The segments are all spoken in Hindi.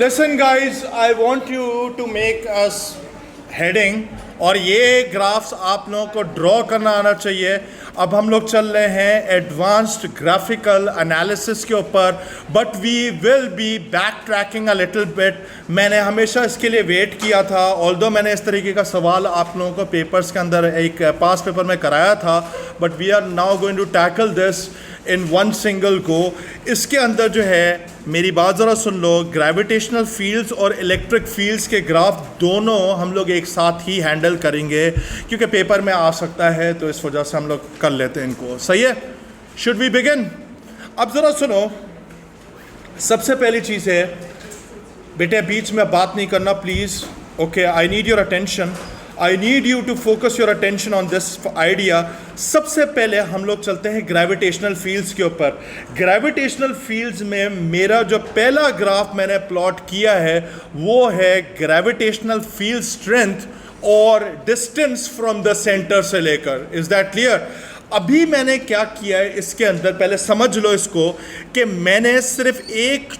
Listen guys, I want you to make us heading और ये ग्राफ्स आप लोगों को ड्रॉ करना आना चाहिए। अब हम लोग चल रहे हैं एडवांस्ड ग्राफिकल एनालिसिस के ऊपर, but we will be backtracking a little bit. मैंने हमेशा इसके लिए वेट किया था, ऑल्दो मैंने इस तरीके का सवाल आप लोगों को पेपर्स के अंदर एक पास पेपर में कराया था, but we are now going to tackle this in one single go. इसके अंदर जो है, मेरी बात ज़रा सुन लो, ग्रेविटेशनल फील्ड्स और इलेक्ट्रिक फील्ड्स के ग्राफ दोनों हम लोग एक साथ ही हैंडल करेंगे, क्योंकि पेपर में आ सकता है, तो इस वजह से हम लोग कर लेते हैं इनको। सही है? Should we begin? अब ज़रा सुनो, सबसे पहली चीज़ है बेटे, बीच में बात नहीं करना please. Okay, I need your attention, I need you to focus your attention on this idea. सबसे पहले हम लोग चलते हैं ग्रेविटेशनल फील्ड्स के ऊपर। ग्रेविटेशनल फील्ड्स में मेरा जो पहला ग्राफ मैंने प्लॉट किया है वो है ग्रेविटेशनल फील्ड स्ट्रेंथ और डिस्टेंस फ्रॉम द सेंटर से लेकर। Is that clear? अभी मैंने क्या किया है इसके अंदर, पहले समझ लो इसको, कि मैंने सिर्फ एक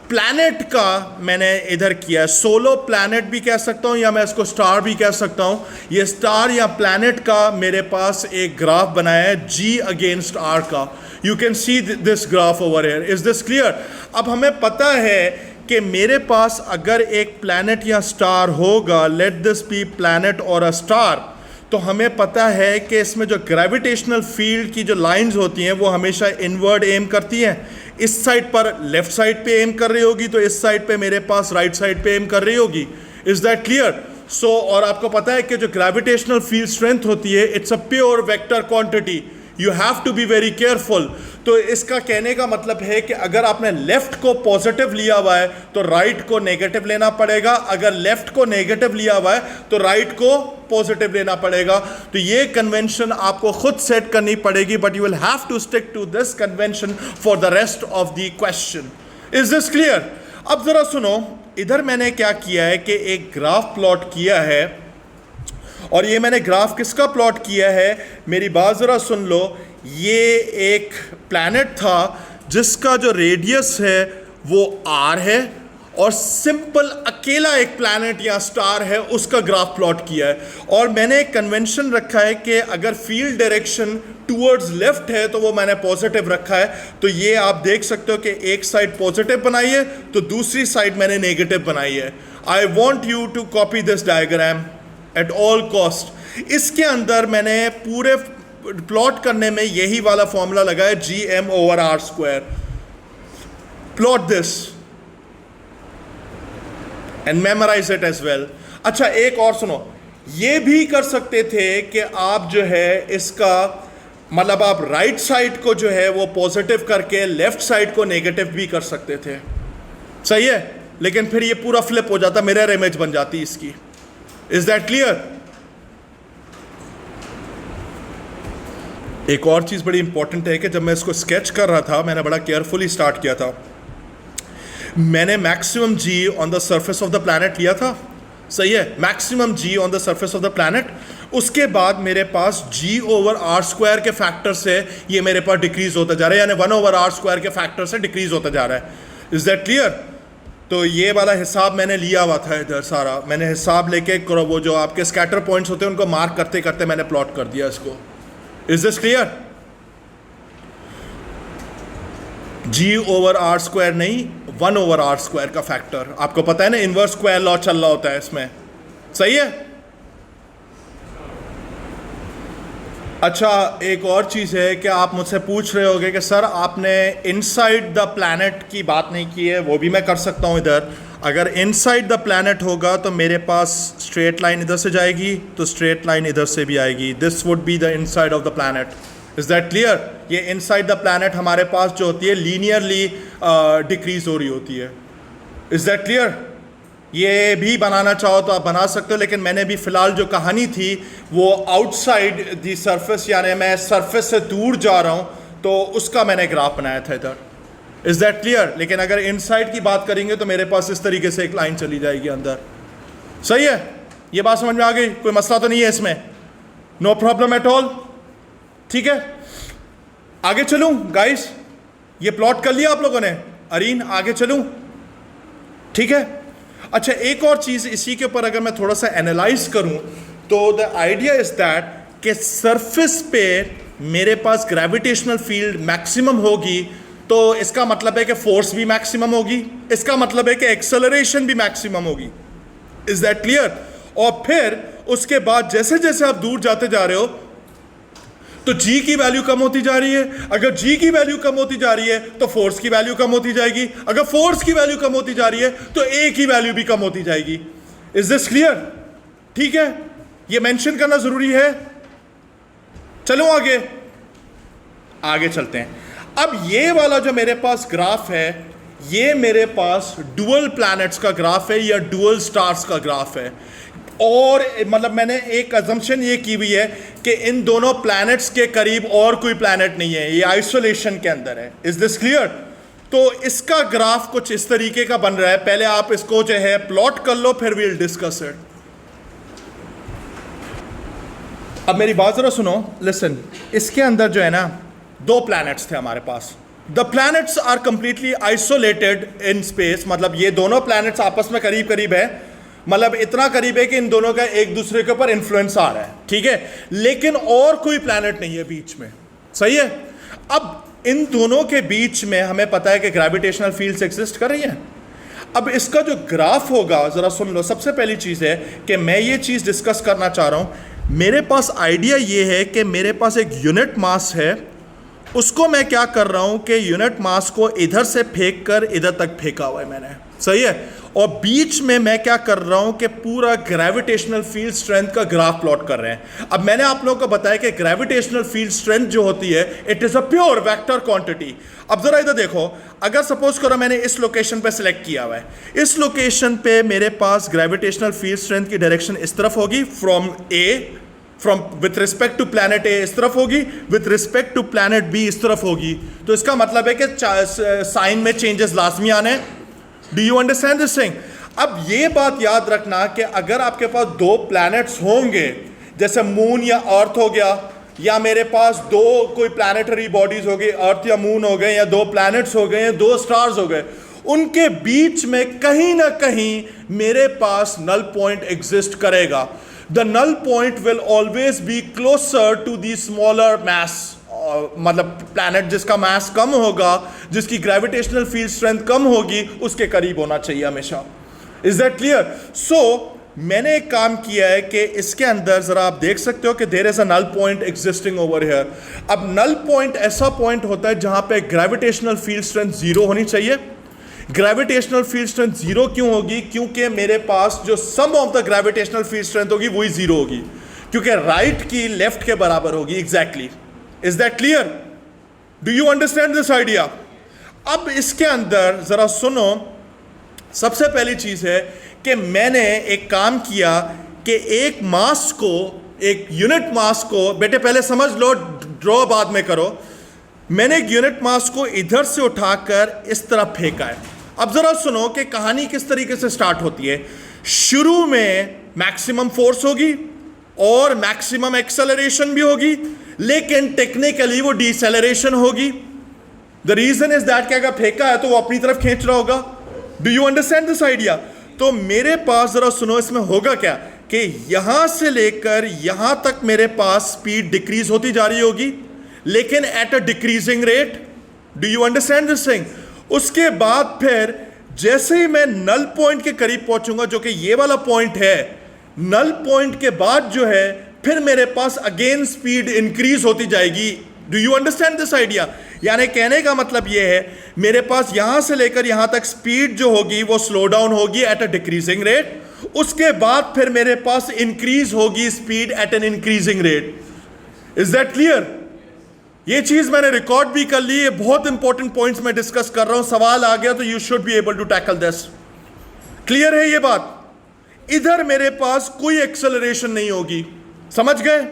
प्लैनेट का मैंने इधर किया है। सोलो प्लैनेट भी कह सकता हूँ या मैं इसको स्टार भी कह सकता हूँ। ये स्टार या प्लैनेट का मेरे पास एक ग्राफ बनाया है G अगेंस्ट R का। You can see this graph over here. Is this clear? अब हमें पता है कि मेरे पास अगर एक प्लैनेट या स्टार होगा, लेट दिस बी प्लैनेट और अ स्टार, तो हमें पता है कि इसमें जो ग्रेविटेशनल फील्ड की जो लाइंस होती हैं वो हमेशा इनवर्ड एम करती हैं। इस साइड पर लेफ्ट साइड पे एम कर रही होगी, तो इस साइड पे मेरे पास राइट साइड पे एम कर रही होगी। Is that clear? सो और आपको पता है कि जो ग्रेविटेशनल फील्ड स्ट्रेंथ होती है, it's a pure vector quantity. You have to be very careful. तो इसका कहने का मतलब है कि अगर आपने लेफ्ट को पॉजिटिव लिया हुआ है तो राइट को नेगेटिव लेना पड़ेगा, अगर लेफ्ट को नेगेटिव लिया हुआ है तो राइट को पॉजिटिव लेना पड़ेगा। तो ये कन्वेंशन आपको खुद सेट करनी पड़ेगी, but you will have to stick to this convention for the rest of the question. Is this clear? अब जरा सुनो, इधर मैंने क्या किया है कि एक ग्राफ प्लॉट किया है, और ये मैंने ग्राफ किसका प्लॉट किया है, मेरी बात ज़रा सुन लो। ये एक प्लैनेट था जिसका जो रेडियस है वो R है, और सिंपल अकेला एक प्लैनेट या स्टार है, उसका ग्राफ प्लॉट किया है। और मैंने एक कन्वेंशन रखा है कि अगर फील्ड डायरेक्शन टूवर्ड्स लेफ्ट है तो वो मैंने पॉजिटिव रखा है। तो ये आप देख सकते हो कि एक साइड पॉजिटिव बनाई है तो दूसरी साइड मैंने नेगेटिव बनाई है। I want you to copy this diagram at all cost. इसके अंदर मैंने पूरे प्लॉट करने में यही वाला फॉर्मूला लगाया, GM/R²। Plot this and memorise it as well. अच्छा, एक और सुनो, ये भी कर सकते थे कि आप जो है इसका मतलब आप राइट साइड को जो है वो पॉजिटिव करके लेफ्ट साइड को नेगेटिव भी कर सकते थे। सही है? लेकिन फिर ये पूरा फ्लिप हो जाता, मिरर इमेज बन जाती इसकी। Is that clear? एक और चीज़ बड़ी इंपॉर्टेंट है कि जब मैं इसको स्केच कर रहा था, मैंने बड़ा केयरफुली स्टार्ट किया था। मैंने maximum G on the surface of the planet लिया था। सही है? Maximum G on the surface of the planet. उसके बाद मेरे पास G/R² के फैक्टर से ये मेरे पास डिक्रीज होता जा रहा है, यानी 1/R² के फैक्टर से डिक्रीज होता जा रहा है। Is that clear? तो ये वाला हिसाब मैंने लिया हुआ था, इधर सारा मैंने हिसाब लेके वो जो आपके स्कैटर पॉइंट्स होते हैं उनको मार्क करते करते मैंने प्लॉट कर दिया इसको। Is this clear? G/R² नहीं, 1/R² का फैक्टर। आपको पता है ना, इनवर्स स्क्वायर लॉ चल रहा होता है इसमें। सही है? अच्छा, एक और चीज़ है कि आप मुझसे पूछ रहे होगे कि सर आपने इनसाइड द प्लैनेट की बात नहीं की है। वो भी मैं कर सकता हूँ इधर। अगर इनसाइड द प्लैनेट होगा तो मेरे पास स्ट्रेट लाइन इधर से जाएगी, तो स्ट्रेट लाइन इधर से भी आएगी। This would be the inside of the planet. Is that clear? ये इनसाइड द प्लैनेट हमारे पास जो होती है लीनियरली डिक्रीज हो रही होती है। Is that clear? ये भी बनाना चाहो तो आप बना सकते हो, लेकिन मैंने भी फ़िलहाल जो कहानी थी वो आउटसाइड दी सरफेस, यानी मैं सरफेस से दूर जा रहा हूँ, तो उसका मैंने ग्राफ बनाया था इधर। Is that clear? लेकिन अगर इनसाइड की बात करेंगे तो मेरे पास इस तरीके से एक लाइन चली जाएगी अंदर। सही है? ये बात समझ में आ गई? कोई मसला तो नहीं है इसमें? No problem at all? ठीक है, आगे चलूं गाइस? ये प्लॉट कर लिया आप लोगों ने? अरीन आगे चलूं? ठीक है। अच्छा, एक और चीज इसी के ऊपर अगर मैं थोड़ा सा एनालाइज करूं तो द आइडिया इज दैट कि सरफेस पे मेरे पास ग्रेविटेशनल फील्ड मैक्सिमम होगी, तो इसका मतलब है कि फोर्स भी मैक्सिमम होगी, इसका मतलब है कि एक्सेलरेशन भी मैक्सिमम होगी। Is that clear? और फिर उसके बाद जैसे जैसे आप दूर जाते जा रहे हो तो जी की वैल्यू कम होती जा रही है। अगर जी की वैल्यू कम होती जा रही है तो फोर्स की वैल्यू कम होती जाएगी। अगर फोर्स की वैल्यू कम होती जा रही है तो ए की वैल्यू भी कम होती जाएगी। Is this clear? ठीक है, ये मेंशन करना जरूरी है। चलो आगे आगे चलते हैं। अब ये वाला जो मेरे पास ग्राफ है, ये मेरे पास डुअल प्लैनेट्स का ग्राफ है या डुअल स्टार्स का ग्राफ है। और मतलब मैंने एक अजम्पशन ये की हुई है कि इन दोनों प्लैनेट्स के करीब और कोई प्लैनेट नहीं है, ये आइसोलेशन के अंदर है। Is this clear? तो इसका ग्राफ कुछ इस तरीके का बन रहा है। पहले आप इसको जो है प्लॉट कर लो, फिर वील डिस्कस इट। अब मेरी बात जरा सुनो, लिसन। इसके अंदर जो है ना, दो प्लैनेट्स थे हमारे पास। The planets are completely isolated in space, मतलब ये दोनों प्लैनेट्स आपस में करीब करीब है, मतलब इतना करीब है कि इन दोनों का एक दूसरे के ऊपर इन्फ्लुएंस आ रहा है, ठीक है। लेकिन और कोई प्लैनेट नहीं है बीच में, सही है। अब इन दोनों के बीच में हमें पता है कि ग्रेविटेशनल फील्ड्स एग्जिस्ट कर रही हैं। अब इसका जो ग्राफ होगा जरा सुन लो। सबसे पहली चीज है कि मैं ये चीज डिस्कस करना चाह रहा हूं। मेरे पास आइडिया ये है कि मेरे पास एक यूनिट मास है, उसको मैं क्या कर रहा हूं कि यूनिट मास को इधर से फेंक कर इधर तक फेंका हुआ है मैंने, सही है। और बीच में मैं क्या कर रहा हूं कि पूरा ग्रेविटेशनल फील्ड स्ट्रेंथ का ग्राफ प्लॉट कर रहे हैं। अब मैंने आप लोगों को बताया कि ग्रेविटेशनल फील्ड स्ट्रेंथ जो होती है, it is a pure vector quantity. अब जरा इधर देखो, अगर सपोज करो मैंने इस लोकेशन पे सिलेक्ट किया हुआ है, इस लोकेशन पे मेरे पास ग्रेविटेशनल फील्ड स्ट्रेंथ की डायरेक्शन इस तरफ होगी, from with respect to planet A इस तरफ होगी, with respect to planet B इस तरफ होगी। तो इसका मतलब है कि साइन में चेंजेस लाजमी आने। Do you understand this thing? अब ये बात याद रखना कि अगर आपके पास दो प्लैनेट्स होंगे, जैसे मून या अर्थ हो गया, या मेरे पास दो कोई प्लैनेटरी बॉडीज हो गई, अर्थ या मून हो गए, या दो प्लैनेट्स हो गए, या दो स्टार्स हो गए, उनके बीच में कहीं ना कहीं मेरे पास नल पॉइंट एग्जिस्ट करेगा। The null point will always be closer to the smaller mass, मतलब प्लैनेट जिसका मास कम होगा, जिसकी ग्रेविटेशनल फील्ड स्ट्रेंथ कम होगी, उसके करीब होना चाहिए हमेशा। Is that clear? सो मैंने एक काम किया है कि इसके अंदर जरा आप देख सकते हो कि there is a null point existing over here. अब नल पॉइंट ऐसा पॉइंट होता है जहां पे ग्रेविटेशनल फील्ड स्ट्रेंथ जीरो होनी चाहिए। ग्रेविटेशनल फील्ड स्ट्रेंथ जीरो क्यों होगी? क्योंकि मेरे पास जो sum of the gravitational field strength होगी वही जीरो होगी, क्योंकि राइट की लेफ्ट के बराबर होगी। Exactly. Is that clear? Do you understand this idea? अब इसके अंदर जरा सुनो, सबसे पहली चीज है कि मैंने एक काम किया कि एक मास को, एक यूनिट मास को, बेटे पहले समझ लो, ड्रॉ बाद में करो। मैंने एक यूनिट मास को इधर से उठाकर इस तरफ फेंका है। अब जरा सुनो कि कहानी किस तरीके से स्टार्ट होती है। शुरू में मैक्सिमम फोर्स होगी और मैक्सिमम एक्सेलरेशन भी होगी, लेकिन टेक्निकली वो डिसेलरेशन होगी। द रीजन इज दैट कि अगर फेंका है तो वो अपनी तरफ खींच रहा होगा। Do you understand this idea? तो मेरे पास जरा सुनो, इसमें होगा क्या कि यहां से लेकर यहां तक मेरे पास स्पीड डिक्रीज होती जा रही होगी, लेकिन eight a decreasing rate. Do you understand this thing? उसके बाद फिर जैसे ही मैं नल पॉइंट के करीब पहुंचूंगा, जो कि ये वाला पॉइंट है, नल पॉइंट के बाद जो है फिर मेरे पास अगेन स्पीड इंक्रीज होती जाएगी। Do you understand this idea? यानी कहने का मतलब यह है, मेरे पास यहां से लेकर यहां तक स्पीड जो होगी वो स्लो डाउन होगी एट अ डिक्रीजिंग रेट। उसके बाद फिर मेरे पास इंक्रीज होगी speed at an increasing rate. Is that clear? ये चीज मैंने रिकॉर्ड भी कर ली है, बहुत इंपॉर्टेंट पॉइंट्स मैं डिस्कस कर रहा हूं। सवाल आ गया तो you should be able to tackle this. Clear है ये बात? इधर मेरे पास कोई एक्सेलरेशन नहीं होगी, समझ गए?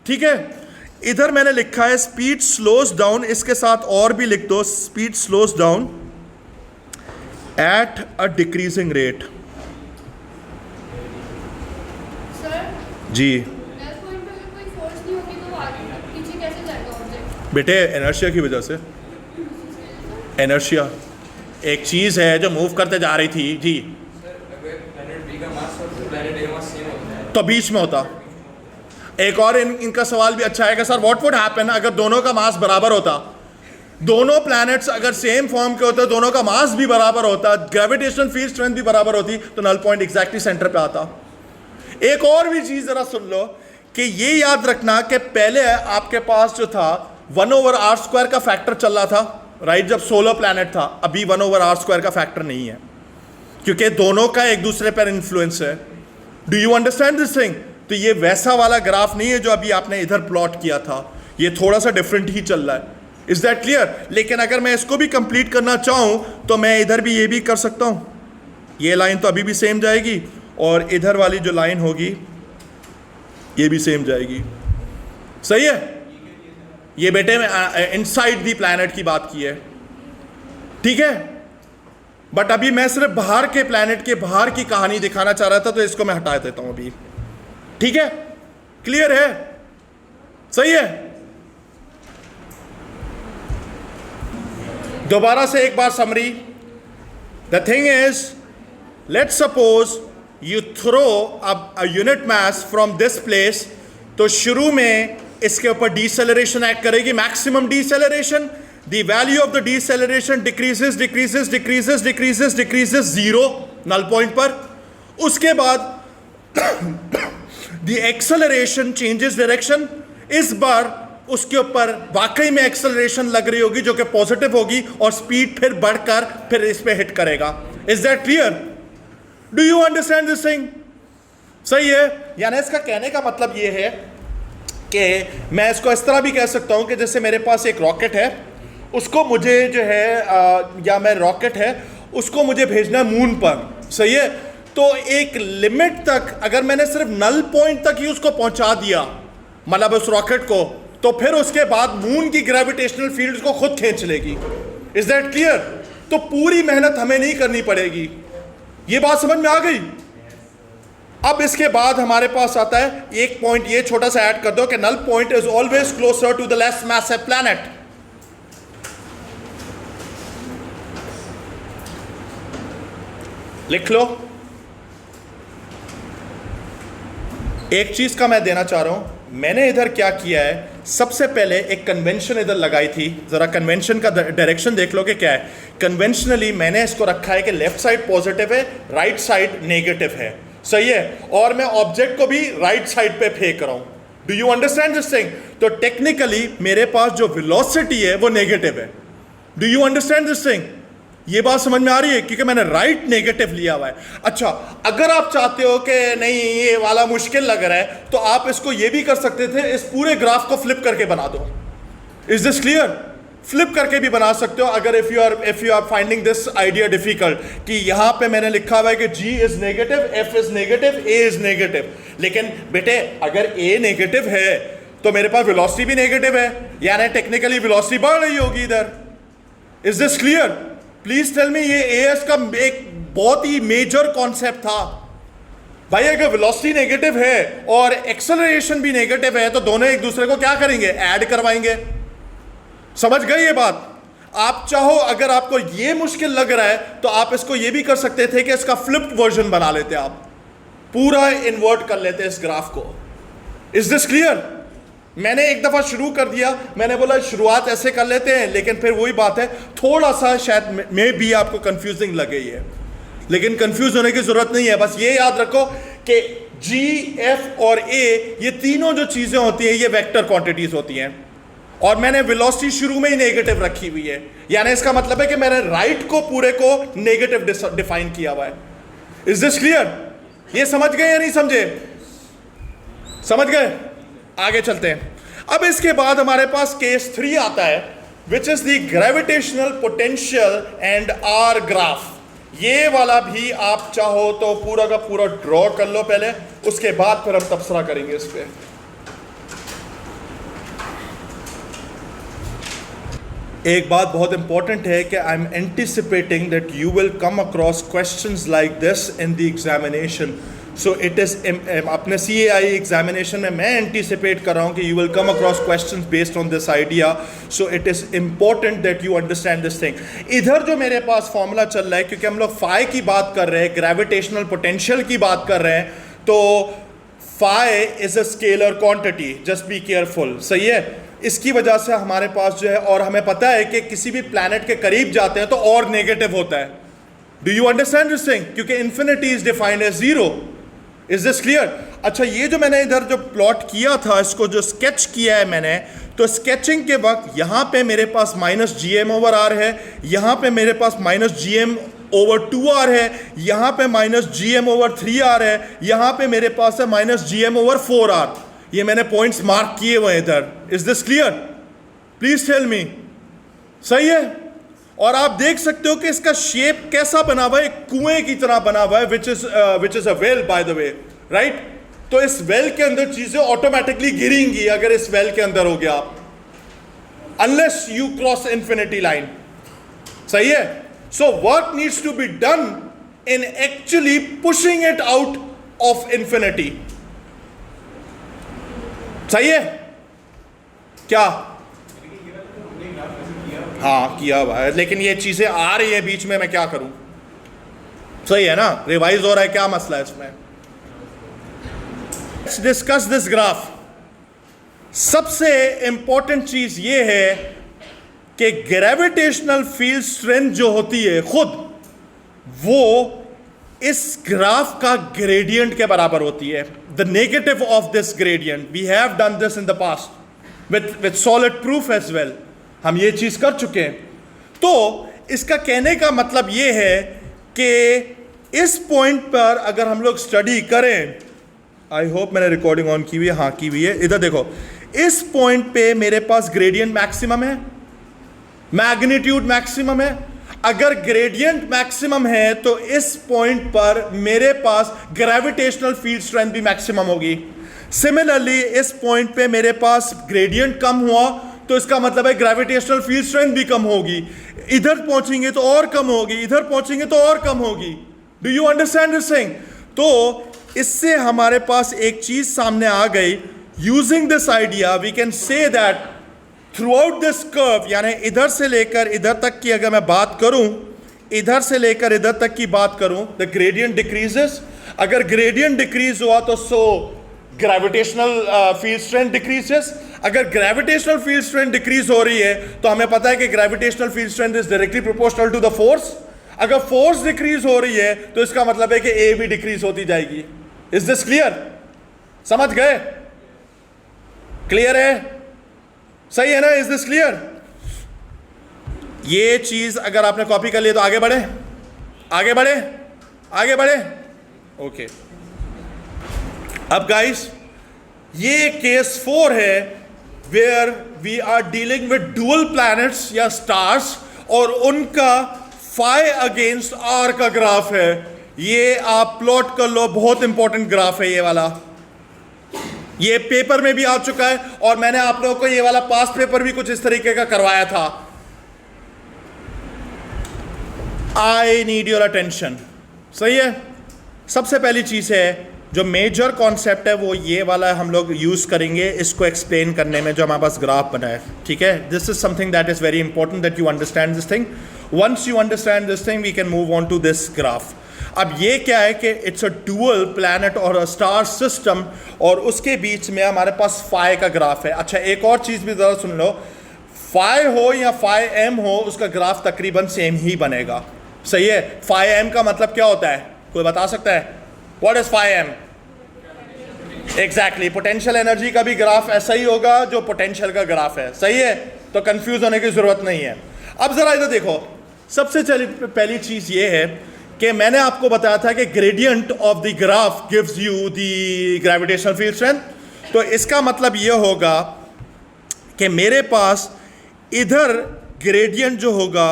ठीक है। इधर मैंने लिखा है स्पीड स्लोज डाउन, इसके साथ और भी लिख दो, speed slows down at a decreasing rate. जी बेटे, इनर्शिया की वजह से। इनर्शिया एक चीज़ है जो मूव करते जा रही थी जी, तो बीच में होता। एक और इनका सवाल भी अच्छा है कि सर व्हाट वुड हैपन अगर दोनों का मास बराबर होता, दोनों प्लैनेट्स अगर सेम फॉर्म के होते, दोनों का मास भी बराबर होता, ग्रेविटेशनल फील्ड स्ट्रेंथ भी बराबर होती, तो नल पॉइंट एग्जैक्टली सेंटर पे आता। एक और भी चीज जरा सुन लो कि ये याद रखना कि पहले आपके पास जो था 1/r² का फैक्टर चल रहा था, राइट, जब सोलर प्लैनेट था। अभी 1/r² का फैक्टर नहीं है, क्योंकि दोनों का एक दूसरे पर इंफ्लुएंस है। Do you understand this thing? तो ये वैसा वाला ग्राफ नहीं है जो अभी आपने इधर प्लॉट किया था, ये थोड़ा सा डिफरेंट ही चल रहा है। Is that clear? लेकिन अगर मैं इसको भी कंप्लीट करना चाहूं तो मैं इधर भी ये भी कर सकता हूं। ये लाइन तो अभी भी सेम जाएगी और इधर वाली जो लाइन होगी ये भी सेम जाएगी। सही है? ये बेटे मैं इनसाइड दी प्लैनेट की बात की है, ठीक है? बट अभी मैं सिर्फ बाहर के प्लैनेट के बाहर की कहानी दिखाना चाह रहा था, तो इसको मैं हटा देता हूं अभी। ठीक है? क्लियर है? सही है? दोबारा से एक बार summary. The thing is, let's suppose you throw a unit mass from this place, तो शुरू में इसके ऊपर डीसेलरेशन एक्ट करेगी, maximum deceleration. The value of the deceleration decreases decreases decreases decreases decreases zero null point पर। उसके बाद द एक्सेलरेशन चेंजेस डायरेक्शन। इस बार उसके ऊपर वाकई में एक्सेलरेशन लग रही होगी जो कि पॉजिटिव होगी, और स्पीड फिर बढ़कर फिर इस पे हिट करेगा। Is that clear? Do you understand this thing? सही है? यानी इसका कहने का मतलब ये है कि मैं इसको इस तरह भी कह सकता हूं कि जैसे मेरे पास एक रॉकेट है, उसको मुझे जो है या मैं रॉकेट है उसको मुझे भेजना है मून पर। सही है? तो एक लिमिट तक अगर मैंने सिर्फ नल पॉइंट तक ही उसको पहुंचा दिया, मतलब उस रॉकेट को, तो फिर उसके बाद मून की ग्रेविटेशनल फील्ड को खुद खींच लेगी। Is that clear? तो पूरी मेहनत हमें नहीं करनी पड़ेगी। ये बात समझ में आ गई? अब इसके बाद हमारे पास आता है एक पॉइंट, ये छोटा सा ऐड कर दो कि null point is always closer to the less massive planet. लिख लो। एक चीज का मैं देना चाह रहा हूं, मैंने इधर क्या किया है, सबसे पहले एक कन्वेंशन इधर लगाई थी। जरा कन्वेंशन का डायरेक्शन देख लो कि क्या है। कन्वेंशनली मैंने इसको रखा है कि लेफ्ट साइड पॉजिटिव है, राइट साइड नेगेटिव है। सही है? और मैं ऑब्जेक्ट को भी राइट साइड पे फेंक रहा हूं। Do you understand this thing? तो टेक्निकली मेरे पास जो वेलोसिटी है वो नेगेटिव है। Do you understand this thing? ये बात समझ में आ रही है? क्योंकि मैंने राइट नेगेटिव लिया हुआ है। अच्छा, अगर आप चाहते हो कि नहीं ये वाला मुश्किल लग रहा है, तो आप इसको ये भी कर सकते थे, इस पूरे ग्राफ को फ्लिप करके बना दो। Is this clear? फ्लिप करके भी बना सकते हो अगर if you are finding this idea difficult, कि यहां पे मैंने लिखा हुआ है कि G is negative, F is negative, A is negative. लेकिन बेटे अगर A नेगेटिव है तो मेरे पास वेलोसिटी भी नेगेटिव है, यानी टेक्निकली वेलोसिटी बढ़ रही होगी इधर। Is this clear? Please tell me, ये एएस का एक बहुत ही मेजर कॉन्सेप्ट था भाई। अगर वेलोसिटी नेगेटिव है और एक्सेलरेशन भी नेगेटिव है, तो दोनों एक दूसरे को क्या करेंगे? ऐड करवाएंगे। समझ गए ये बात? आप चाहो, अगर आपको ये मुश्किल लग रहा है तो आप इसको ये भी कर सकते थे कि इसका फ्लिप्ड वर्जन बना लेते, आप पूरा इन्वर्ट कर लेते इस ग्राफ को। Is this clear? मैंने एक दफा शुरू कर दिया, मैंने बोला शुरुआत ऐसे कर लेते हैं, लेकिन फिर वही बात है, थोड़ा सा शायद में भी आपको कंफ्यूजिंग लगे ये, लेकिन कंफ्यूज होने की जरूरत नहीं है। बस ये याद रखो कि G, F और A ये तीनों जो चीजें होती हैं ये वेक्टर क्वांटिटीज होती हैं, और मैंने वेलोसिटी शुरू में ही नेगेटिव रखी हुई है, यानी इसका मतलब है कि मैंने राइट को पूरे को नेगेटिव डिफाइन किया हुआ है। Is this clear? ये समझ गए या नहीं समझे? समझ गए? आगे चलते हैं। अब इसके बाद हमारे पास केस 3 आता है, which is the gravitational potential and R graph. ये वाला भी आप चाहो तो पूरा का पूरा ड्रॉ कर लो पहले, उसके बाद फिर हम तबसरा करेंगे इस पे। एक बात बहुत इंपॉर्टेंट है कि I am anticipating that you will come across questions like this in the examination, so it is अपने CAI एग्जामिनेशन में मैं एंटीसिपेट कर रहा हूँ कि you will come across questions based on this idea. So it is important that you understand this thing. इधर जो मेरे पास फॉर्मूला चल रहा है, क्योंकि हम लोग फाई की बात कर रहे हैं, ग्रेविटेशनल पोटेंशियल की बात कर रहे हैं, तो phi is a scalar quantity, just be careful. सही है. इसकी वजह से हमारे पास जो है, और हमें पता है कि किसी भी प्लैनेट के करीब जाते हैं तो और नेगेटिव होता है. Do you understand this thing? क्योंकि infinity is defined as zero. Is this clear? अच्छा, ये जो मैंने इधर जो प्लॉट किया था, इसको जो स्केच किया है मैंने, तो स्केचिंग के वक्त यहां पे मेरे पास -GM/r है, यहां पे मेरे पास -GM/2r है, यहां पे -GM/3r है, यहां पे मेरे पास है -GM/4r. ये मैंने पॉइंट्स मार्क किए हुए इधर. Is this clear? Please tell me. सही है. और आप देख सकते हो कि इसका शेप कैसा बना हुआ है, एक कुएं की तरह बना हुआ है, which is a well by the way, right. तो इस वेल के अंदर चीजें ऑटोमेटिकली गिरेंगी अगर इस वेल के अंदर हो गया आप, unless you cross infinity line. सही है. So work needs to be done in actually pushing it out of infinity. सही है क्या? हाँ, किया हुआ है, लेकिन ये चीजें आ रही है बीच में, मैं क्या करूं. सही है ना. रिवाइज हो रहा है, क्या मसला है इसमें? Let's discuss this graph. सबसे इंपॉर्टेंट चीज ये है कि ग्रेविटेशनल फील्ड स्ट्रेंथ जो होती है खुद, वो इस ग्राफ का ग्रेडियंट के बराबर होती है. The negative of this gradient. We have done this in the past with solid proof as well. हम ये चीज कर चुके हैं. तो इसका कहने का मतलब ये है कि इस पॉइंट पर अगर हम लोग स्टडी करें, आई होप मैंने रिकॉर्डिंग ऑन की हुई है. हाँ, की हुई है. इधर देखो, इस पॉइंट पे मेरे पास ग्रेडियंट मैक्सिमम है, मैग्नीट्यूड मैक्सिमम है. अगर ग्रेडियंट मैक्सिमम है तो इस पॉइंट पर मेरे पास ग्रेविटेशनल फील्ड स्ट्रेंथ भी मैक्सिमम होगी. सिमिलरली इस पॉइंट पे मेरे पास ग्रेडियंट कम हुआ तो इसका मतलब है ग्रेविटेशनल फील्ड स्ट्रेंथ भी कम होगी. इधर पहुंचेंगे तो और कम होगी, इधर पहुंचेंगे तो और कम होगी. Do you understand this thing? तो इससे हमारे पास एक चीज सामने आ गई. Using this idea we can say that throughout this curve, यानी इधर से लेकर इधर तक की अगर मैं बात करूं, इधर से लेकर इधर तक की बात करूं, द ग्रेडियंट डिक्रीजेस. अगर ग्रेडियंट डिक्रीज हुआ तो so gravitational field strength decreases. अगर ग्रेविटेशनल फील्ड स्ट्रेंथ डिक्रीज हो रही है तो हमें पता है कि gravitational field strength is directly proportional to the force. अगर फोर्स डिक्रीज हो रही है तो इसका मतलब है कि ए भी डिक्रीज होती जाएगी. Is this clear? समझ गए? क्लियर है? सही है ना? Is this clear? ये चीज अगर आपने कॉपी कर लिया तो आगे बढ़े, आगे बढ़े, आगे बढ़े. ओके. अब गाइस, ये केस 4 है where we are dealing with dual planets या स्टार्स, और उनका फाई अगेंस्ट आर का ग्राफ है. ये आप प्लॉट कर लो, बहुत इंपॉर्टेंट ग्राफ है ये वाला. ये पेपर में भी आ चुका है और मैंने आप लोगों को ये वाला पास्ट पेपर भी कुछ इस तरीके का करवाया था. आई नीड योर अटेंशन. सही है. सबसे पहली चीज है, जो मेजर कॉन्सेप्ट है वो ये वाला हम लोग यूज करेंगे इसको एक्सप्लेन करने में, जो हमारे पास ग्राफ बना है. ठीक है. This is something that is very important that you understand this thing. Once you understand this thing we can move on to this graph. अब ये क्या है कि इट्स अ डुअल प्लैनेट और अ स्टार सिस्टम, और उसके बीच में हमारे पास फाई का ग्राफ है. अच्छा, एक और चीज भी जरा सुन लो. फाई हो या फाई एम हो, उसका ग्राफ तकरीबन सेम ही बनेगा. सही है. फाई एम का मतलब क्या होता है? कोई बता सकता है? What is phi M? Exactly, potential energy का भी ग्राफ ऐसा ही होगा जो पोटेंशियल का ग्राफ है. सही है. तो कंफ्यूज होने की जरूरत नहीं है. अब जरा इधर देखो. सबसे पहली चीज ये है कि मैंने आपको बताया था कि gradient of the graph gives you the gravitational field strength. तो इसका मतलब ये होगा कि मेरे पास इधर ग्रेडियंट जो होगा,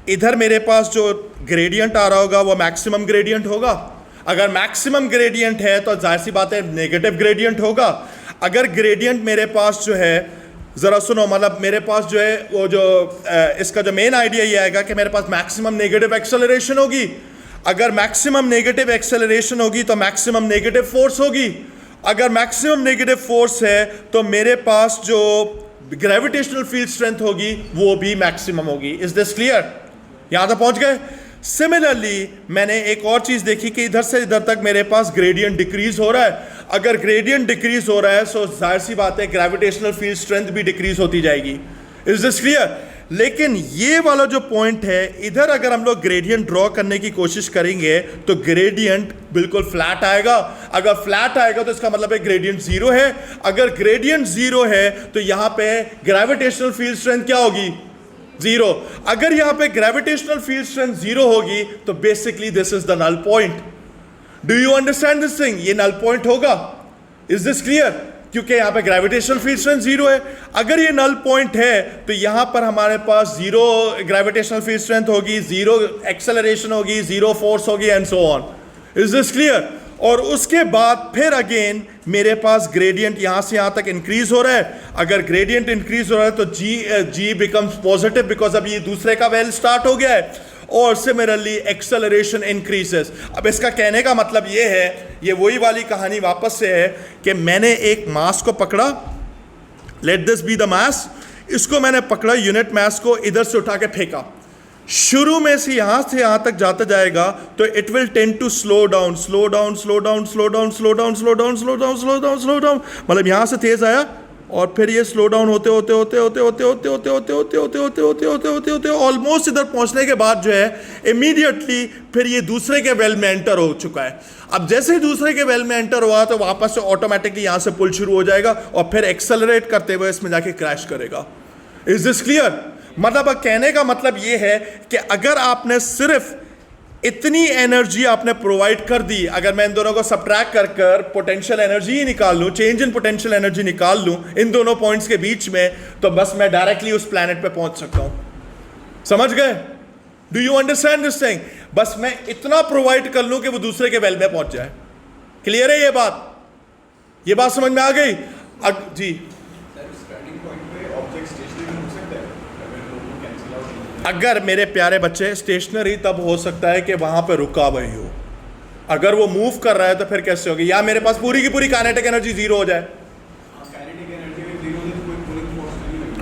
इधर मेरे पास जो ग्रेडियंट आ रहा होगा वो मैक्सिमम ग्रेडियंट होगा. अगर मैक्सिमम ग्रेडियंट है तो जाहिर सी बात है नेगेटिव ग्रेडियंट होगा. अगर ग्रेडियंट मेरे पास जो है, ज़रा सुनो, मतलब मेरे पास जो है वो जो इसका जो मेन आइडिया ये आएगा कि मेरे पास मैक्सिमम नेगेटिव एक्सेलरेशन होगी. अगर मैक्सिमम नेगेटिव एक्सेलरेशन होगी तो मैक्सिमम नेगेटिव फोर्स होगी। अगर मैक्सिमम नेगेटिव फोर्स है तो मेरे पास जो ग्रेविटेशनल फील्ड स्ट्रेंथ होगी वो भी मैक्सिमम होगी। Is this clear? यहां तक पहुंच गए? सिमिलरली मैंने एक और चीज देखी कि इधर से इधर तक मेरे पास ग्रेडियंट डिक्रीज हो रहा है। अगर ग्रेडियंट डिक्रीज हो रहा है तो जाहिर सी बात है ग्रेविटेशनल फील्ड स्ट्रेंथ भी डिक्रीज होती जाएगी। Is this clear? लेकिन ये वाला जो पॉइंट है, इधर अगर हम लोग ग्रेडियंट ड्रॉ करने की कोशिश करेंगे तो ग्रेडियंट बिल्कुल फ्लैट आएगा। अगर फ्लैट आएगा तो इसका मतलब है ग्रेडियंट जीरो है। अगर ग्रेडियंट जीरो है तो यहां पे ग्रेविटेशनल फील्ड स्ट्रेंथ क्या होगी? जीरो। अगर यहां पे ग्रेविटेशनल फील्ड स्ट्रेंथ जीरो होगी तो basically this is the null point. Do you understand this thing? ये नल पॉइंट होगा। Is this clear? क्योंकि यहां पे ग्रेविटेशनल फील्ड स्ट्रेंथ जीरो है। अगर ये नल पॉइंट है तो यहां पर हमारे पास जीरो ग्रेविटेशनल फील्ड स्ट्रेंथ होगी, जीरो एक्सेलरेशन होगी, जीरो फोर्स होगी and so on. Is this clear? और उसके बाद फिर अगेन मेरे पास ग्रेडियंट यहां से यहां तक इंक्रीज हो रहा है। अगर ग्रेडियंट इंक्रीज हो रहा है तो जी बिकम्स पॉजिटिव बिकॉज अब ये दूसरे का वेल स्टार्ट हो गया है। और सिमिलरली एक्सेलरेशन इंक्रीजेस। अब इसका कहने का मतलब ये है, ये वही वाली कहानी वापस से है कि मैंने एक मास को पकड़ा, late this be the mass, इसको मैंने पकड़ा, यूनिट मास को इधर से उठा के फेंका। शुरू में से यहां तक जाता जाएगा तो it will tend to slow down, slow down, slow down, slow down, slow down, slow down, slow down, slow down, slow down, मतलब यहां से तेज आया और फिर ये स्लो डाउन होते होते होते होते होते होते होते होते होते होते होते होते होते होते होते ऑलमोस्ट इधर पहुंचने के बाद जो है इमीडिएटली फिर ये दूसरे के वेल में एंटर हो चुका है। अब जैसे ही दूसरे के वेल में एंटर हुआ तो वापस से ऑटोमेटिकली यहां से पुल शुरू हो जाएगा और फिर एक्सेलरेट करते हुए इसमें जाके क्रैश करेगा। Is this clear? मतलब कहने का मतलब ये है कि अगर आपने सिर्फ इतनी एनर्जी आपने प्रोवाइड कर दी, अगर मैं इन दोनों को सब्ट्रैक्ट कर कर पोटेंशियल एनर्जी ही निकाल लूं, चेंज इन पोटेंशियल एनर्जी निकाल लूं इन दोनों पॉइंट्स के बीच में, तो बस मैं डायरेक्टली उस प्लैनेट पे पहुंच सकता हूं। समझ गए? Do you understand this thing? बस मैं इतना प्रोवाइड कर लूं कि वो दूसरे के वेल में पहुंच जाए। क्लियर है ये बात? ये बात समझ में आ गई? जी, अगर मेरे प्यारे बच्चे स्टेशनरी तब हो सकता है कि वहां पर रुका हुआ ही हो। अगर वो मूव कर रहा है तो फिर कैसे होगी? या मेरे पास पूरी की पूरी काइनेटिक एनर्जी जीरो हो जाए,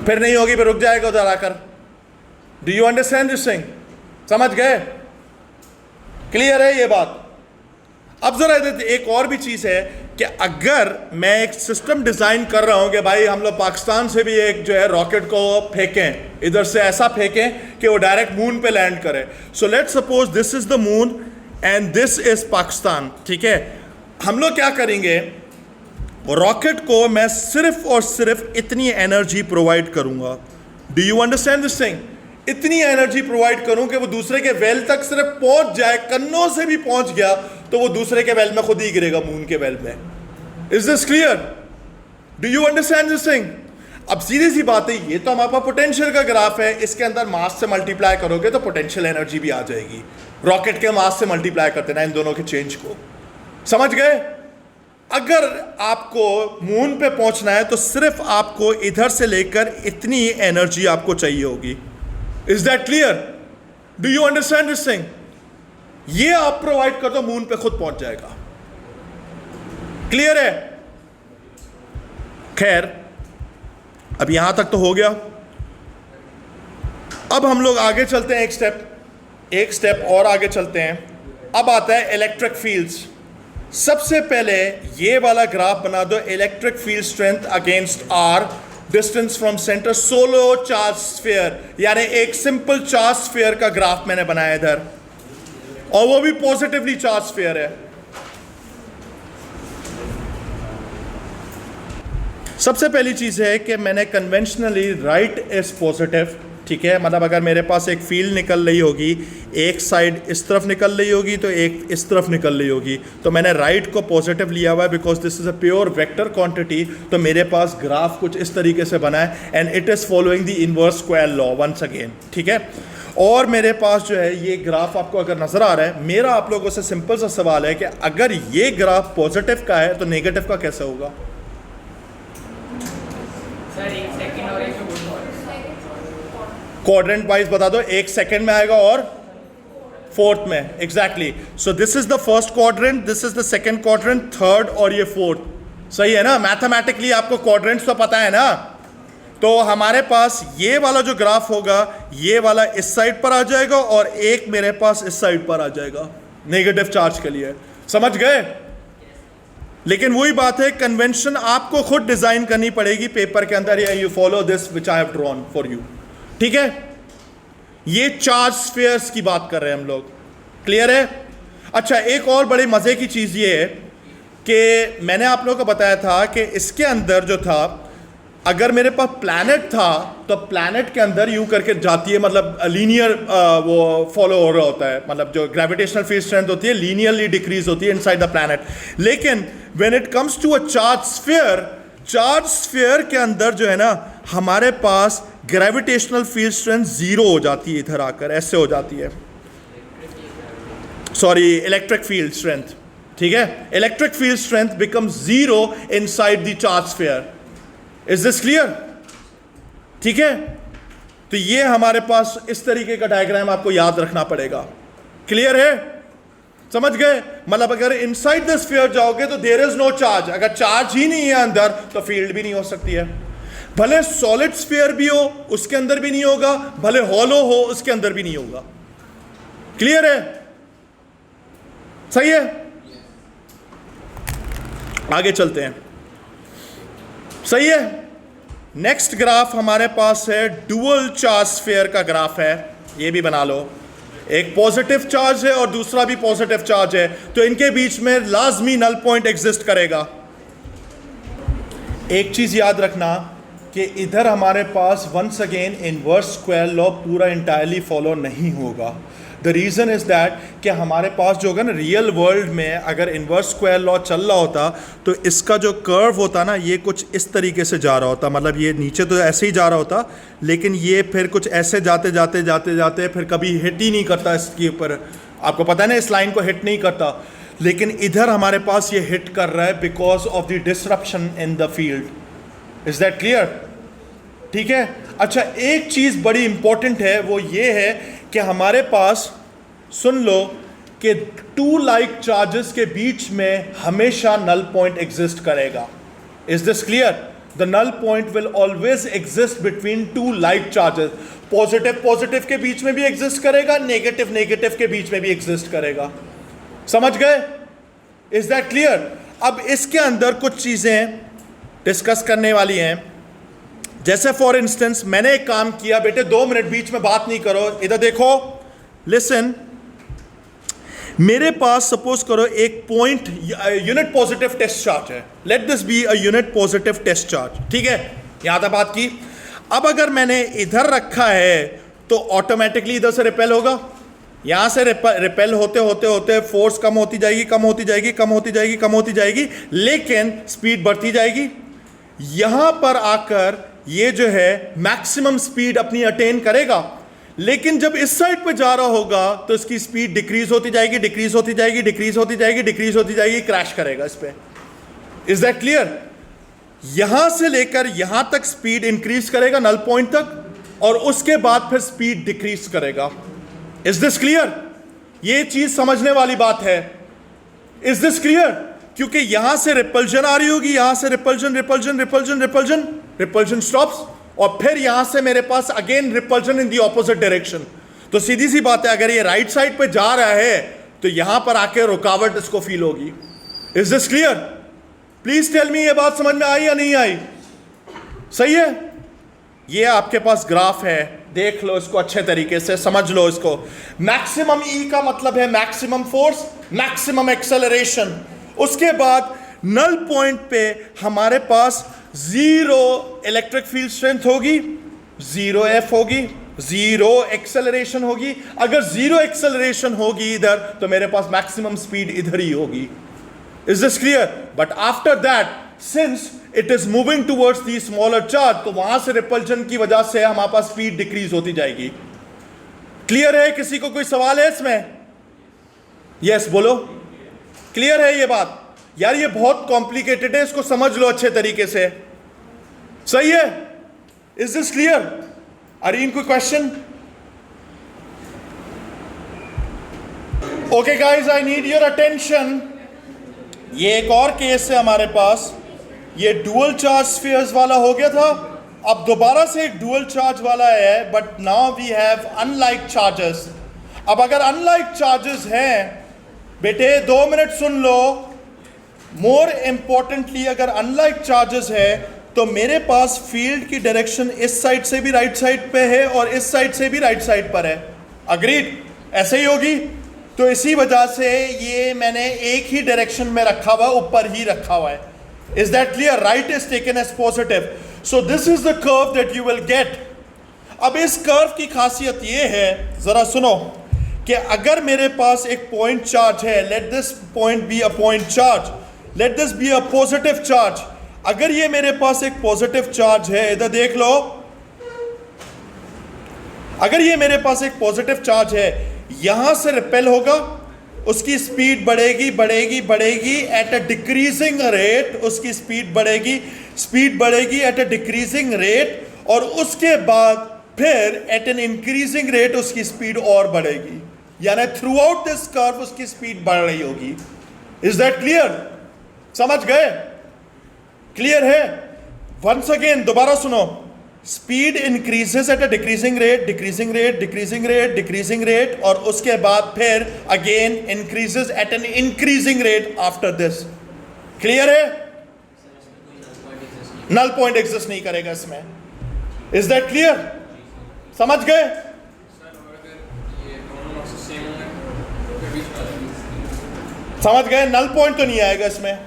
फिर नहीं होगी, फिर रुक जाएगा उधर आकर। Do you understand this thing? समझ गए? क्लियर है ये बात? अब जरा एक और भी चीज है कि अगर मैं एक सिस्टम डिजाइन कर रहा हूं कि भाई हम लोग पाकिस्तान से भी एक जो है रॉकेट को फेंकें, इधर से ऐसा फेंकें कि वो डायरेक्ट मून पे लैंड करे। So let's suppose this is the moon and this is Pakistan. ठीक है, हम लोग क्या करेंगे, रॉकेट को मैं सिर्फ और सिर्फ इतनी एनर्जी प्रोवाइड करूंगा। Do you understand this thing? इतनी एनर्जी प्रोवाइड करूं कि वो दूसरे के वेल तक सिर्फ पहुंच जाए, कन्नों से भी पहुंच गया तो वो दूसरे के वेल में खुद ही गिरेगा, मून के वेल में। Is this clear? Do you understand this thing? अब सीधी सी बात है, ये तो हमारे पास पोटेंशियल का ग्राफ है, इसके अंदर मास से मल्टीप्लाई करोगे तो पोटेंशियल एनर्जी भी आ जाएगी। रॉकेट के मास से मल्टीप्लाई करते ना इन दोनों के चेंज को। समझ गए? अगर आपको मून पे पहुंचना है तो सिर्फ आपको इधर से लेकर इतनी एनर्जी आपको चाहिए होगी। Is that clear? Do you understand this thing? ये आप प्रोवाइड कर दो, मून पे खुद पहुंच जाएगा। क्लियर है? खैर, अब यहां तक तो हो गया। अब हम लोग आगे चलते हैं, एक स्टेप और आगे चलते हैं। अब आता है इलेक्ट्रिक फील्ड्स। सबसे पहले ये वाला ग्राफ बना दो, electric field strength against R, distance from center, solo charge sphere, यानी एक सिंपल चार्ज स्फीयर का ग्राफ मैंने बनाया इधर, और वो भी पॉजिटिवली चार्ज स्फीयर है। सबसे पहली चीज है कि मैंने कन्वेंशनली राइट इज पॉजिटिव। ठीक है, मतलब अगर मेरे पास एक फील्ड निकल रही होगी, एक साइड इस तरफ निकल रही होगी तो एक इस तरफ निकल रही होगी, तो मैंने राइट को पॉजिटिव लिया हुआ है because this is a pure vector quantity. तो मेरे पास ग्राफ कुछ इस तरीके से बना है and it is following the inverse square law once again. ठीक है, और मेरे पास जो है ये ग्राफ आपको अगर नजर आ रहा है, मेरा आप लोगों से सिंपल सा सवाल है कि अगर ये ग्राफ पॉजिटिव का है तो नेगेटिव का कैसे होगा? क्वाड्रेंट वाइज बता दो, 1 सेकंड में आएगा और फोर्थ में, exactly. So this is the first quadrant, this is the second quadrant, third और ये फोर्थ। सही है ना? मैथमेटिकली आपको क्वाड्रेंट्स तो पता है ना? तो हमारे पास ये वाला जो ग्राफ होगा, ये वाला इस साइड पर आ जाएगा और एक मेरे पास इस साइड पर आ जाएगा नेगेटिव चार्ज के लिए। समझ गए? लेकिन वही बात है, कन्वेंशन आपको खुद डिजाइन करनी पड़ेगी पेपर के अंदर, या you follow this which I have drawn for you. ठीक है? ये चार्ज स्फीयर्स की बात कर रहे हैं हम लोग। क्लियर है? अच्छा, एक और बड़ी मजे की चीज ये है कि मैंने आप लोगों को बताया था कि इसके अंदर जो था, अगर मेरे पास प्लैनेट था तो प्लैनेट के अंदर यूं करके जाती है, मतलब लीनियर वो फॉलो हो रहा होता है, मतलब जो ग्रेविटेशनल फील्ड स्ट्रेंथ होती है लीनियरली डिक्रीज होती है इनसाइड द प्लैनेट। लेकिन when it comes to a charge sphere के अंदर जो है ना, हमारे पास ग्रेविटेशनल फील्ड स्ट्रेंथ जीरो हो जाती है, इधर आकर ऐसे हो जाती है, सॉरी इलेक्ट्रिक फील्ड स्ट्रेंथ। ठीक है? Electric field strength becomes zero inside the charge sphere. Is this clear? ठीक है? तो ये हमारे पास इस तरीके का डायग्राम आपको याद रखना पड़ेगा। क्लियर है? समझ गए? मतलब अगर इनसाइड द स्फीयर जाओगे तो देयर इज नो चार्ज, अगर चार्ज ही नहीं है अंदर तो फील्ड भी नहीं हो सकती है। भले सॉलिड स्फीयर भी हो उसके अंदर भी नहीं होगा, भले हॉलो हो उसके अंदर भी नहीं होगा। क्लियर है? सही है? आगे चलते हैं। सही है? नेक्स्ट ग्राफ हमारे पास है डुअल चार्ज स्फीयर का ग्राफ है, ये भी बना लो। एक पॉजिटिव चार्ज है और दूसरा भी पॉजिटिव चार्ज है, तो इनके बीच में लाजमी नल पॉइंट एग्जिस्ट करेगा। एक चीज याद रखना कि इधर हमारे पास once again inverse square law पूरा इंटायरली फॉलो नहीं होगा। द रीज़न इज़ दैट कि हमारे पास जो होगा ना रियल वर्ल्ड में, अगर इनवर्स स्क्वायर लॉ चल रहा होता तो इसका जो कर्व होता ना, ये कुछ इस तरीके से जा रहा होता, मतलब ये नीचे तो ऐसे ही जा रहा होता, लेकिन ये फिर कुछ ऐसे जाते जाते जाते जाते फिर कभी हिट ही नहीं करता इसके ऊपर। आपको पता है ना, इस लाइन को हिट नहीं करता, लेकिन इधर हमारे पास ये हिट कर रहा है because of the disruption in the field. Is that clear? ठीक है? अच्छा, एक चीज़ बड़ी इंपॉर्टेंट है, वो ये है कि हमारे पास, सुन लो, कि टू लाइक चार्जेस के बीच में हमेशा नल पॉइंट एग्जिस्ट करेगा। Is this clear? The null point will always exist between two like charges. Positive positive के बीच में भी एग्जिस्ट करेगा, नेगेटिव नेगेटिव के बीच में भी एग्जिस्ट करेगा। समझ गए? Is that clear? अब इसके अंदर कुछ चीजें डिस्कस करने वाली हैं। जैसे फॉर इंस्टेंस, मैंने एक काम किया, बेटे 2 मिनट बीच में बात नहीं करो, इधर देखो, लिसन। मेरे पास सपोज करो एक point unit positive test charge है, let this be a unit positive test charge. ठीक है? यहां तक बात की। अब अगर मैंने इधर रखा है तो ऑटोमेटिकली इधर से रिपेल होगा, यहां से रिपेल होते होते होते फोर्स कम होती जाएगी, कम होती जाएगी, कम होती जाएगी, कम होती जाएगी, लेकिन स्पीड बढ़ती जाएगी। यहां पर आकर ये जो है मैक्सिमम स्पीड अपनी अटेन करेगा, लेकिन जब इस साइड पे जा रहा होगा तो इसकी स्पीड डिक्रीज होती जाएगी, डिक्रीज होती जाएगी, डिक्रीज होती जाएगी, डिक्रीज होती जाएगी, क्रैश करेगा इस पे। Is that clear? यहां से लेकर यहां तक स्पीड इंक्रीज करेगा नल पॉइंट तक, और उसके बाद फिर स्पीड डिक्रीज करेगा। Is this clear? ये चीज समझने वाली बात है। Is this clear? क्योंकि यहां से रिपल्जन आ रही होगी, यहां से repulsion repulsion repulsion repulsion, repulsion stops, और फिर यहां से मेरे पास again repulsion in the opposite direction. तो सीधी सी बात है, अगर ये राइट साइड पे जा रहा है तो यहां पर आके रुकावट इसको फील होगी। Is this clear? Please tell me, ये बात समझ में आई या नहीं आई? सही है? ये आपके पास ग्राफ है, देख लो इसको अच्छे तरीके से, समझ लो इसको। मैक्सिमम ई का मतलब है मैक्सिमम फोर्स, मैक्सिमम एक्सेलरेशन। उसके बाद नल पॉइंट पे हमारे पास जीरो इलेक्ट्रिक फील्ड स्ट्रेंथ होगी, जीरो एफ होगी, जीरो एक्सेलरेशन होगी। अगर जीरो एक्सेलरेशन होगी इधर तो मेरे पास मैक्सिमम स्पीड इधर ही होगी। Is this clear? But after that, since it is moving towards the smaller charge, तो वहां से रिपल्जन की वजह से हमारे पास स्पीड डिक्रीज होती जाएगी। क्लियर है? किसी को कोई सवाल है इसमें? यस, बोलो। क्लियर है ये बात? यार ये बहुत कॉम्प्लिकेटेड है, इसको समझ लो अच्छे तरीके से। सही है? Is this clear? अरीन कोई question? Okay guys, I need your attention. ये एक और केस है हमारे पास। ये डुअल चार्ज स्फीयर्स वाला हो गया था, अब दोबारा से एक डुअल चार्ज वाला है, but now we have unlike charges. अब अगर अनलाइक चार्जेस हैं बेटे, 2 मिनट सुन लो। मोर इंपॉर्टेंटली, अगर अनलाइक चार्जेस है तो मेरे पास फील्ड की डायरेक्शन इस साइड से भी राइट साइड पे है और इस साइड से भी राइट साइड पर है। अग्रीड? ऐसे ही होगी। तो इसी वजह से ये मैंने एक ही डायरेक्शन में रखा हुआ, ऊपर ही रखा हुआ है। Is that clear? Right is taken as positive, so this is the curve that you will get. अब इस कर्व की खासियत ये है, जरा सुनो, कि अगर मेरे पास एक पॉइंट चार्ज है, let this point be a point charge, late this be a positive charge. अगर ये मेरे पास एक पॉजिटिव चार्ज है, इधर देख लो, अगर ये मेरे पास एक पॉजिटिव चार्ज है, यहां से रिपेल होगा, उसकी स्पीड बढ़ेगी बढ़ेगी बढ़ेगी एट अ डिक्रीजिंग रेट, उसकी स्पीड बढ़ेगी एट अ डिक्रीजिंग रेट, और उसके बाद फिर एट एन इंक्रीजिंग रेट उसकी स्पीड और बढ़ेगी, यानी थ्रू आउट दिस कर्व उसकी स्पीड बढ़ रही होगी। Is that clear? समझ गए? क्लियर है? वंस अगेन दोबारा सुनो, speed increases eight a decreasing rate, decreasing rate, decreasing rate, decreasing rate, और उसके बाद फिर again increases eight an increasing rate after this. Clear है? नल पॉइंट एग्जिस्ट नहीं करेगा इसमें। Is that clear? समझ गए? समझ गए? नल पॉइंट तो नहीं आएगा इसमें।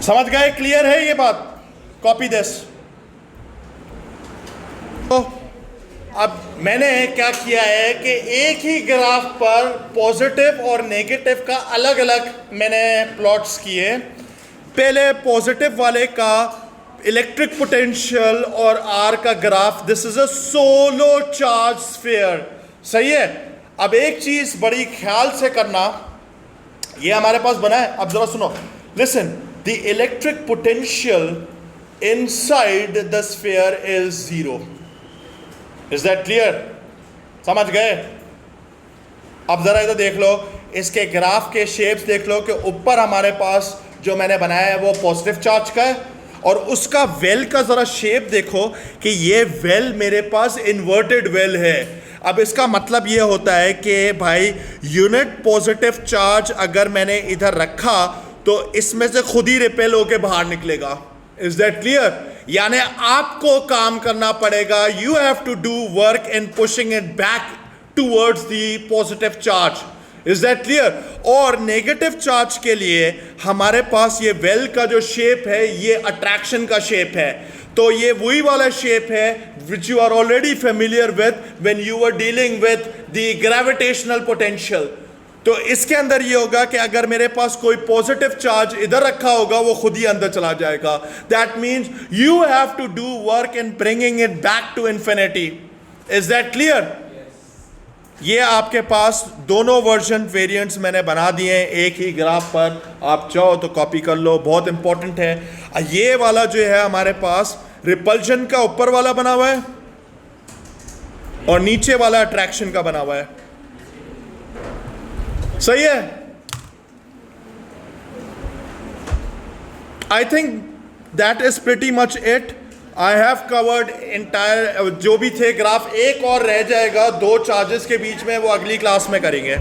समझ गए? क्लियर है ये बात? Copy this. तो अब मैंने क्या किया है कि एक ही ग्राफ पर पॉजिटिव और नेगेटिव का अलग अलग मैंने प्लॉट्स किए। पहले पॉजिटिव वाले का इलेक्ट्रिक पोटेंशियल और आर का graph, this is a solo charge sphere. सही है? अब एक चीज बड़ी ख्याल से करना, ये हमारे पास बना है, अब जरा सुनो, listen, the electric potential inside the sphere is 0. Is that clear? समझ गए? अब जरा इधर देख लो, इसके ग्राफ के शेप्स देख लो कि ऊपर हमारे पास जो मैंने बनाया है वो पॉजिटिव चार्ज का है, और उसका वेल का जरा शेप देखो कि ये वेल मेरे पास इन्वर्टेड वेल है। अब इसका मतलब ये होता है कि भाई यूनिट पॉजिटिव चार्ज अगर मैंने इधर रखा तो इसमें से खुद ही रिपेल होके बाहर निकलेगा। Is that clear? यानी आपको काम करना पड़ेगा, you have to do work in pushing it back towards the positive charge. Is that clear? और नेगेटिव चार्ज के लिए हमारे पास ये वेल का जो शेप है ये अट्रैक्शन का शेप है, तो ये वही वाला शेप है which you are already familiar with when you are dealing with the gravitational potential. तो इसके अंदर ये होगा कि अगर मेरे पास कोई पॉजिटिव चार्ज इधर रखा होगा वो खुद ही अंदर चला जाएगा। That means you have to do work in bringing it back to infinity. Is that clear? ये आपके पास दोनों वर्जन वेरिएंट्स मैंने बना दिए हैं एक ही ग्राफ पर, आप चाहो तो कॉपी कर लो, बहुत इंपॉर्टेंट है। ये वाला जो है हमारे पास रिपल्जन का ऊपर वाला बना हुआ है और नीचे वाला अट्रैक्शन का बना हुआ है। सही है? I think that is pretty much it. I have covered entire, जो भी थे ग्राफ, एक और रह जाएगा 2 चार्जेस के बीच में, वो अगली क्लास में करेंगे।